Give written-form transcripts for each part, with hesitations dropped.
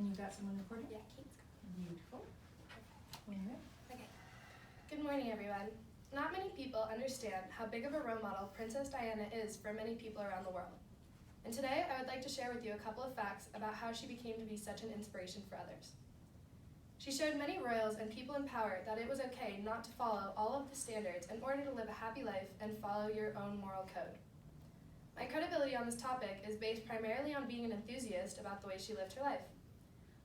And you got someone recording? Yeah, Kate's Beautiful. Alright. Okay. Good morning, everyone. Not many people understand how big of a role model Princess Diana is for many people around the world. And today, I would like to share with you a couple of facts about how she became to be such an inspiration for others. She showed many royals and people in power that it was okay not to follow all of the standards in order to live a happy life and follow your own moral code. My credibility on this topic is based primarily on being an enthusiast about the way she lived her life.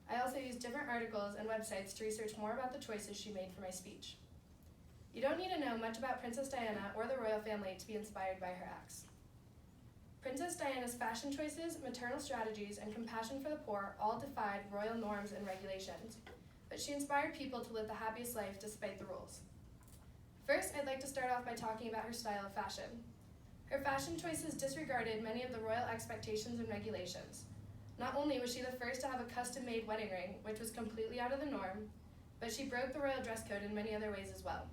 I also used different articles and websites to research more about the choices she made for my speech. You don't need to know much about Princess Diana or the royal family to be inspired by her acts. Princess Diana's fashion choices, maternal strategies, and compassion for the poor all defied royal norms and regulations, but she inspired people to live the happiest life despite the rules. First, I'd like to start off by talking about her style of fashion. Her fashion choices disregarded many of the royal expectations and regulations. Not only was she the first to have a custom-made wedding ring, which was completely out of the norm, but she broke the royal dress code in many other ways as well.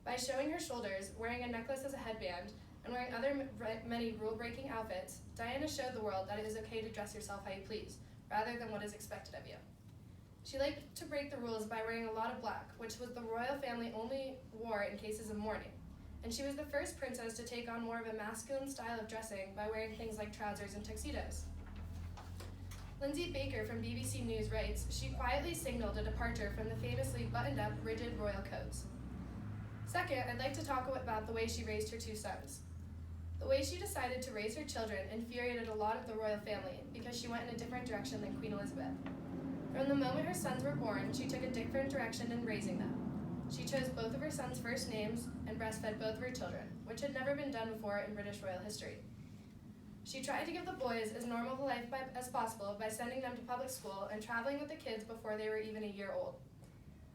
By showing her shoulders, wearing a necklace as a headband, and wearing many rule-breaking outfits, Diana showed the world that it is okay to dress yourself how you please, rather than what is expected of you. She liked to break the rules by wearing a lot of black, which was the royal family only wore in cases of mourning, and she was the first princess to take on more of a masculine style of dressing by wearing things like trousers and tuxedos. Lindsay Baker from BBC News writes, she quietly signaled a departure from the famously buttoned-up, rigid royal codes. Second, I'd like to talk about the way she raised her two sons. The way she decided to raise her children infuriated a lot of the royal family because she went in a different direction than Queen Elizabeth. From the moment her sons were born, she took a different direction in raising them. She chose both of her sons' first names and breastfed both of her children, which had never been done before in British royal history. She tried to give the boys as normal a life as possible by sending them to public school and traveling with the kids before they were even a year old.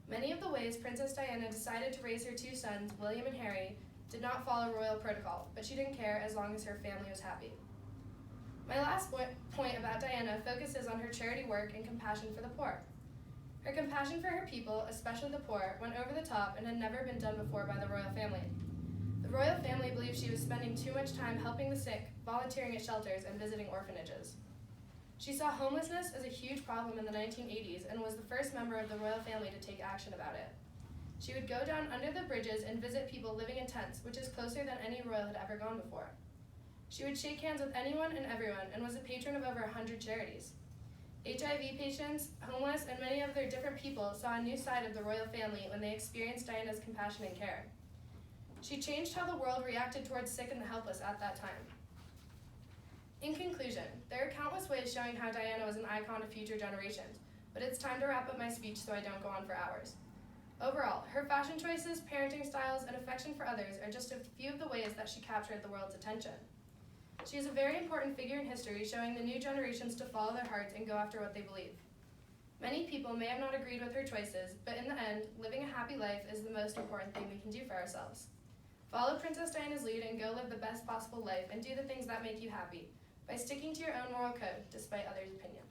Many of the ways Princess Diana decided to raise her two sons, William and Harry, did not follow royal protocol, but she didn't care as long as her family was happy. My last point about Diana focuses on her charity work and compassion for the poor. Her compassion for her people, especially the poor, went over the top and had never been done before by the royal family. The royal family believed she was spending too much time helping the sick, volunteering at shelters, and visiting orphanages. She saw homelessness as a huge problem in the 1980s and was the first member of the royal family to take action about it. She would go down under the bridges and visit people living in tents, which is closer than any royal had ever gone before. She would shake hands with anyone and everyone and was a patron of over 100 charities. HIV patients, homeless, and many other different people saw a new side of the royal family when they experienced Diana's compassion and care. She changed how the world reacted towards sick and the helpless at that time. In conclusion, there are countless ways showing how Diana was an icon to future generations, but it's time to wrap up my speech so I don't go on for hours. Overall, her fashion choices, parenting styles, and affection for others are just a few of the ways that she captured the world's attention. She is a very important figure in history, showing the new generations to follow their hearts and go after what they believe. Many people may have not agreed with her choices, but in the end, living a happy life is the most important thing we can do for ourselves. Follow Princess Diana's lead and go live the best possible life and do the things that make you happy by sticking to your own moral code, despite others' opinions.